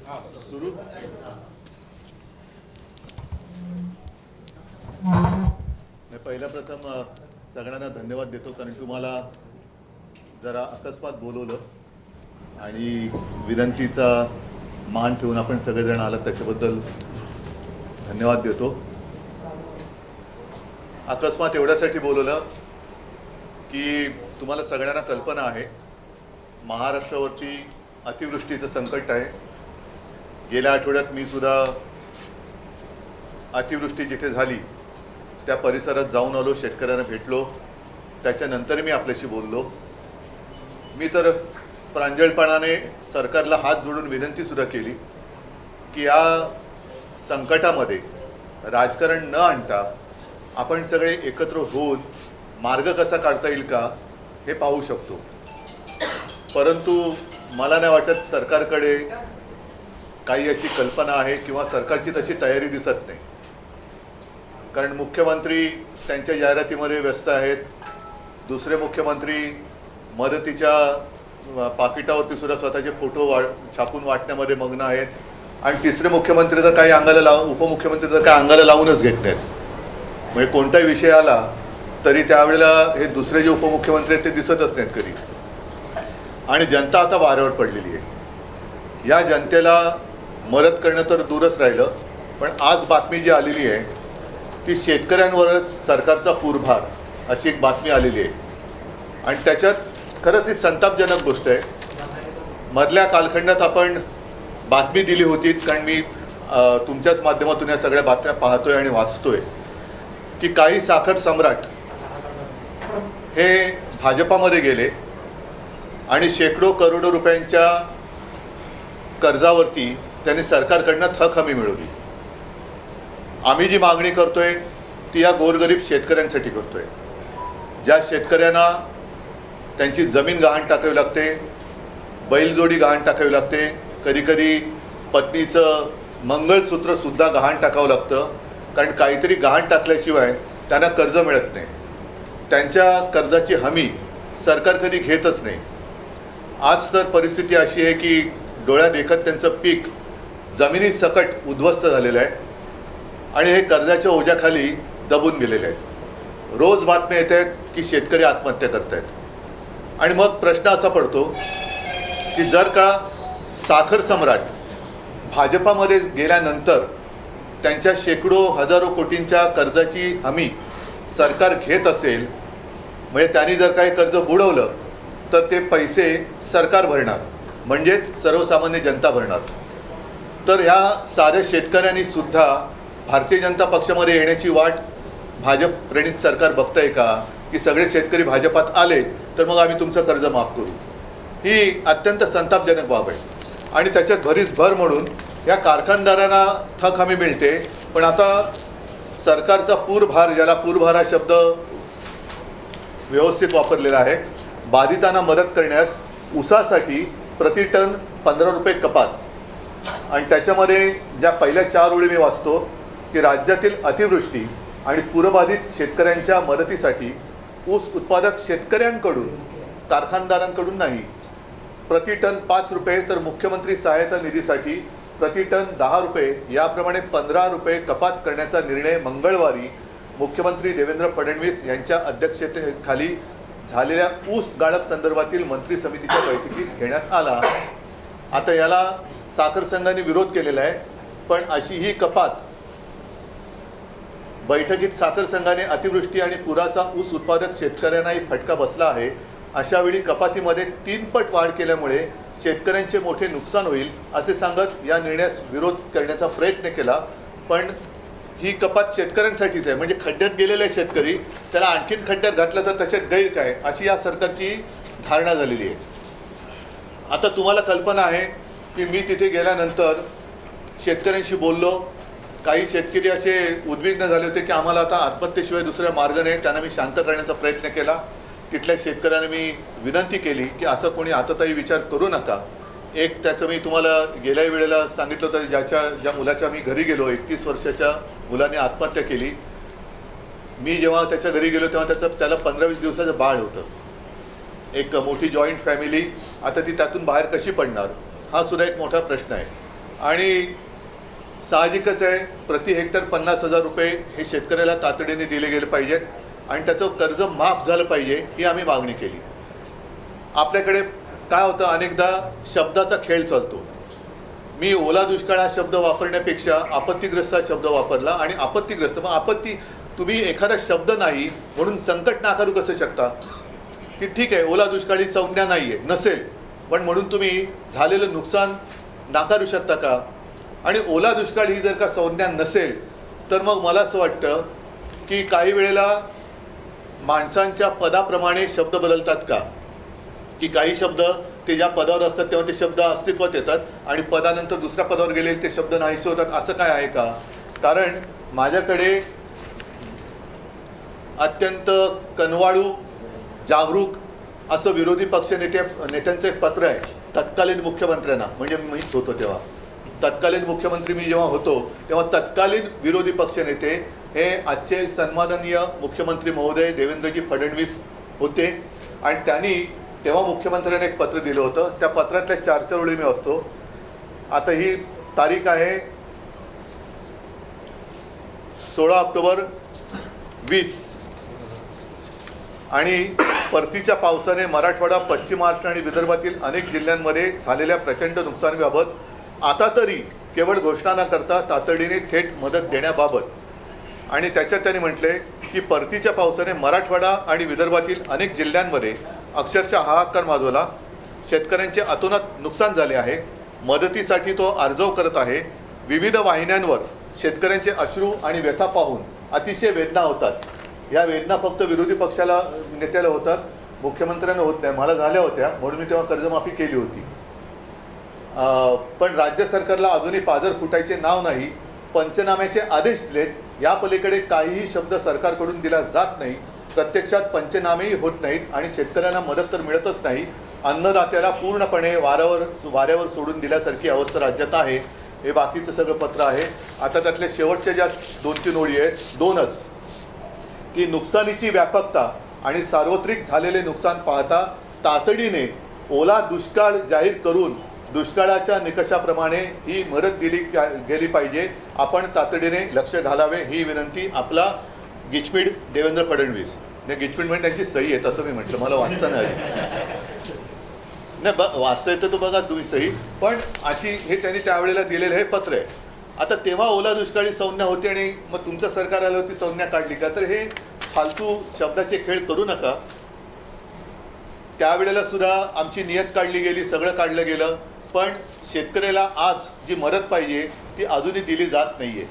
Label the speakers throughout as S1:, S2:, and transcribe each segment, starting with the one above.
S1: सुरू मी पहिल्या प्रथम सगळ्यांना धन्यवाद देतो, कारण तुम्हाला जरा अकस्मात बोलवलं आणि विनंतीचा मान ठेवून आपण सगळेजण आलात त्याच्याबद्दल धन्यवाद देतो. अकस्मात एवढ्यासाठी बोलवलं की तुम्हाला सगळ्यांना कल्पना आहे महाराष्ट्रावरती अतिवृष्टीचं संकट आहे. गेल्या आठवड्यात मी सुद्धा अतिवृष्टी जिथे झाली त्या परिसरात जाऊन आलो, शेतकऱ्यांना भेटलो, त्याच्यानंतर मी आपल्याशी बोललो. मी तर प्रांजळपणाने सरकारला हात जोडून विनंती सुद्धा केली की या संकटामध्ये राजकारण न आणता आपण सगळे एकत्र होऊन मार्ग कसा काढता येईल का हे पाहू शकतो. परंतु मला नाही वाटत सरकारकडे काही अशी कल्पना आहे किंवा सरकारची तशी तयारी दिसत नाही. कारण मुख्यमंत्री त्यांच्या जाहिरातीमध्ये व्यस्त आहेत, दुसरे मुख्यमंत्री मदतीच्या पाकिटावरती सुद्धा स्वतःचे फोटो छापून वाटण्यामध्ये मग्न आहेत, आणि तिसरे मुख्यमंत्री तर काही अंगाला उपमुख्यमंत्री तर काही अंगाला लावूनच घेत नाहीत. म्हणजे कोणताही विषय आला तरी त्यावेळेला हे दुसरे जे उपमुख्यमंत्री आहेत ते दिसतच नाहीत कधी. आणि जनता आता वाऱ्यावर पडलेली आहे. या जनतेला मदत करणं तर दूरच राहिलं, पण आज बातमी जी आलेली आहे ती शेतकऱ्यांवरच सरकारचा पूरभार अशी एक बातमी आलेली आहे. आणि त्याच्यात खरंच ही संतापजनक गोष्ट आहे. मधल्या कालखंडात आपण बातमी दिली होती, कारण मी तुमच्याच माध्यमातून या सगळ्या बातम्या पाहतोय आणि वाचतोय की काही साखर सम्राट हे भाजपामध्ये गेले आणि शेकडो करोडो रुपयांच्या कर्जावरती त्यांनी सरकारकडनं थक हमी मिळवली. आम्ही जी मागणी करतोय ती या गोरगरीब शेतकऱ्यांसाठी करतोय, ज्या शेतकऱ्यांना त्यांची जमीन गहाण टाकावी लागते, बैलजोडी गहाण टाकावी लागते, कधीकधी पत्नीचं मंगळसूत्रसुद्धा गहाण टाकावं लागतं, कारण काहीतरी गहाण टाकल्याशिवाय त्यांना कर्ज मिळत नाही. त्यांच्या कर्जाची हमी सरकार कधी घेतच नाही. आज तर परिस्थिती अशी आहे की डोळ्यात देखत त्यांचं पीक जमिनी सकट उद्ध्वस्त झालेलं आहे आणि हे कर्जाच्या ओझ्याखाली दबून गेलेले आहेत. रोज बातम्या येत आहेत की शेतकरी आत्महत्या करत आहेत. आणि मग प्रश्न असा पडतो की जर का साखर सम्राट भाजपामध्ये गेल्यानंतर त्यांच्या शेकडो हजारो कोटींच्या कर्जाची हमी सरकार घेत असेल, म्हणजे त्यांनी जर काही कर्ज बुडवलं तर ते पैसे सरकार भरणार, म्हणजेच सर्वसामान्य जनता भरणार. तर ह्या साध्या शेतकऱ्यांनी सुद्धा भारतीय जनता पक्षामध्ये येण्याची वाट भाजप प्रणित सरकार बघतंय का, की सगळे शेतकरी भाजपात आले तर मग आम्ही तुमचं कर्ज माफ करू. ही अत्यंत संतापजनक बाब आहे. आणि त्याच्यात भरीस भर म्हणून या कारखानदारांना थक हमी मिळते, पण आता सरकारचा पूरभार, ज्याला पूरभार हा शब्द व्यवस्थित वापरलेला आहे, बाधितांना मदत करण्यास ऊसासाठी प्रति टन 15 रुपये कपात. आणि त्याच्यामध्ये ज्या पहिल्या 4 ओळी मी वाचतो की राज्यातील अतिवृष्टी आणि पूरबाधित शेतकऱ्यांच्या मदतीसाठी ऊस उत्पादक शेतकऱ्यांकडून, कारखानदारांकडून नाही, प्रति टन 5 रुपये, तर मुख्यमंत्री सहायता निधीसाठी प्रति टन 10 रुपये, याप्रमाणे 15 रुपये कपात करण्याचा निर्णय मंगळवारी मुख्यमंत्री देवेंद्र फडणवीस यांच्या अध्यक्षतेखाली झालेल्या ऊस गाळप संदर्भातील मंत्री समितीच्या बैठकीत घेण्यात आला. आता याला साखर संघाने विरोध केलेला आहे, पण अशी ही कपात बैठकीत साखर संघाने अतिवृष्टी आणि पुराचा ऊस उत्पादक शेतकऱ्यांनाही फटका बसला आहे. अशा वेळी कपातीमध्ये 3 पट वाढ केल्यामुळे शेतकऱ्यांचे मोठे नुकसान होईल असे सांगत या निर्णयास विरोध करण्याचा प्रयत्न केला. पण ही कपात शेतकऱ्यांसाठीच आहे, म्हणजे खड्ड्यात गेलेले शेतकरी त्याला आणखीन खड्ड्यात घातलं तर त्याच्यात गैर काय, अशी या सरकारची धारणा झालेली आहे. आता तुम्हाला कल्पना आहे की मी तिथे गेल्यानंतर शेतकऱ्यांशी बोललो. काही शेतकरी असे उद्विग्न झाले होते की आम्हाला आता आत्महत्येशिवाय दुसरा मार्ग नाही. त्यांना मी शांत करण्याचा प्रयत्न केला. तिथल्या शेतकऱ्यांना मी विनंती केली की असं कोणी आताताही विचार करू नका. एक त्याचं मी तुम्हाला गेल्या वेळेला सांगितलं होतं, ज्या मुलाच्या मी घरी गेलो, 31 वर्षाच्या मुलाने आत्महत्या केली. मी जेव्हा त्याच्या घरी गेलो तेव्हा त्याला 15-20 दिवसाचं बाळ होतं. एक मोठी जॉईंट फॅमिली, आता ती त्यातून बाहेर कशी पडणार, हा सुद्धा एक मोठा प्रश्न आहे. आणि साहजिकच आहे प्रति हेक्टर 50,000 रुपये हे शेतकऱ्याला तातडीने दिले गेले पाहिजेत आणि त्याचं कर्ज माफ झालं पाहिजे ही आम्ही मागणी केली. आपल्याकडे काय होतं, अनेकदा शब्दाचा खेळ चालतो. मी ओला दुष्काळ हा शब्द वापरण्यापेक्षा आपत्तीग्रस्त हा शब्द वापरला आणि आपत्तीग्रस्त मग आपत्ती तुम्ही एखादा शब्द नाही म्हणून संकट नाकारू कसं शकता की ठीक आहे ओला दुष्काळ ही संज्ञा नाही आहे नसेल पण म्हणून तुम्ही झालेलं नुकसान नाकारू शकता का? आणि ओला दुष्काळ ही जर का संज्ञा नसेल तर मग मला असं वाटतं की काही वेळेला माणसांच्या पदाप्रमाणे शब्द बदलतात का, की काही शब्द ते ज्या पदावर असतात तेव्हा ते शब्द अस्तित्वात येतात आणि पदानंतर दुसऱ्या पदावर गेले ते शब्द नाहीसे होतात, असं काय आहे का? कारण माझ्याकडे अत्यंत कनवाळू जागरूक असं विरोधी पक्ष नेत्यांचं एक पत्र आहे तत्कालीन मुख्यमंत्र्यांना, म्हणजे मीच होतो तेव्हा तत्कालीन मुख्यमंत्री मी जेव्हा होतो तेव्हा तत्कालीन विरोधी पक्ष नेते हे आजचे सन्माननीय मुख्यमंत्री महोदय देवेंद्रजी फडणवीस होते आणि त्यांनी तेव्हा मुख्यमंत्र्यांनी एक पत्र दिलं होतं. त्या पत्रातल्या 4 ओळी मी वाचतो. आता ही तारीख आहे 16 ऑक्टोबर 20 आणि परतीच्या पावसाने मराठवाडा, पश्चिम महाराष्ट्र आणि विदर्भातील अनेक जिल्ह्यांमध्ये झालेल्या प्रचंड नुकसानीबाबत आता तरी केवळ घोषणा न करता तातडीने थेट मदत देण्याबाबत आणि त्याच्यात त्यांनी म्हटले की परतीच्या पावसाने मराठवाडा आणि विदर्भातील अनेक जिल्ह्यांमध्ये अक्षरशः हाहाकार माजवला. शेतकऱ्यांचे अतोनात नुकसान झाले आहे. मदतीसाठी तो अर्जव करत आहे. विविध वाहिन्यांवर शेतकऱ्यांचे अश्रू आणि व्यथा पाहून अतिशय वेदना होतात. या वेदना फक्त विरोधी पक्षाला नेत्याला होतात, मुख्यमंत्र्यांना होत नाही. मला झाल्या होत्या म्हणून मी तेव्हा कर्जमाफी केली होती. पण राज्य सरकारला अजूनही पाझर फुटायचे नाव नाही. पंचनाम्याचे आदेश दिलेत, या पलीकडे काहीही शब्द सरकारकडून दिला जात नाही. प्रत्यक्षात पंचनामेही होत नाहीत आणि शेतकऱ्यांना मदत तर मिळतच नाही. अन्नदात्याला पूर्णपणे वाऱ्यावर सोडून दिल्यासारखी अवस्था राज्यात आहे. हे बाकीचं सगळं पत्र आहे. आता त्यातल्या शेवटच्या ज्या 2-3 ओळी आहेत, 2च, की नुकसानीची व्यापकता आणि सार्वत्रिक झालेले नुकसान पाहता तातडीने ओला दुष्काळ जाहीर करून दुष्काळाच्या निकषाप्रमाणे ही मदत दिली गेली पाहिजे. आपण तातडीने लक्ष घालावे ही विनंती. आपला गिचपीड देवेंद्र फडणवीस. नाही, गिचपीड म्हणजे त्यांची सही आहे तसं मी म्हटलं, मला वाचता नाही वाचता येतं तो बघा तुम्ही सही. पण अशी हे त्यांनी त्यावेळेला दिलेलं हे पत्र आहे. आता तेव्हा ओला दुष्काळी संज्ञा होती आणि मग तुमचं सरकार आलं होती संज्ञा काढली का? तर हे फालतू शब्दाचे खेळ करू नका. त्यावेळेला सुद्धा आमची नियत काढली गेली, सगळं काढलं गेलं, पण शेतकऱ्याला आज जी मदत पाहिजे ती अजूनही दिली जात नाही आहे.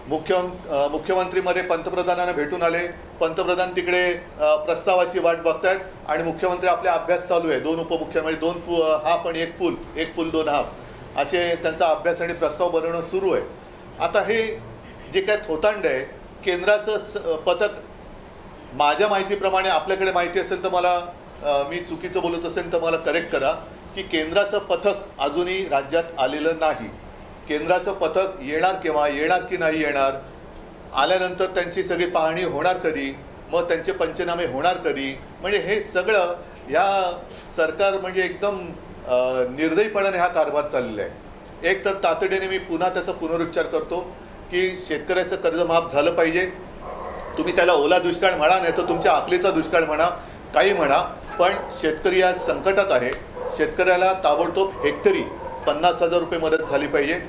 S1: मुख्यमंत्रीमध्ये पंतप्रधानांना भेटून आले. पंतप्रधान तिकडे प्रस्तावाची वाट बघतायत आणि मुख्यमंत्री आपला अभ्यास चालू आहे. 2 उपमुख्यमंत्री, 2 हाफ आणि 1 फुल 2 हाफ असे त्यांचा अभ्यास आणि प्रस्ताव बनवणं सुरू आहे. आता हे जे काय थोतांड आहे, केंद्राचं पथक माझ्या माहितीप्रमाणे, आपल्याकडे माहिती असेल तर मला, मी चुकीचं बोलत असेल तर मला करेक्ट करा, की केंद्राचं पथक अजूनही राज्यात आलेलं नाही. केंद्राचं पथक येणार केव्हा, येणार की नाही येणार, आल्यानंतर त्यांची सगळी पाहणी होणार कधी, मग त्यांचे पंचनामे होणार कधी, म्हणजे हे सगळं या सरकार म्हणजे एकदम निर्दयीपणाने हा कारभार चाललेला आहे. एक तर तातडीने मी पुन्हा त्याचा पुनरुच्चार करतो की शेतकऱ्याचं कर्ज माफ झालं पाहिजे. तुम्ही त्याला ओला दुष्काळ म्हणा, नाही तर तुमच्या अकलीचा दुष्काळ म्हणा, काही म्हणा, पण शेतकरी आज संकटात आहे. शेतकऱ्याला ताबडतोब हेक्टरी 50,000 रुपये मदत झाली पाहिजे.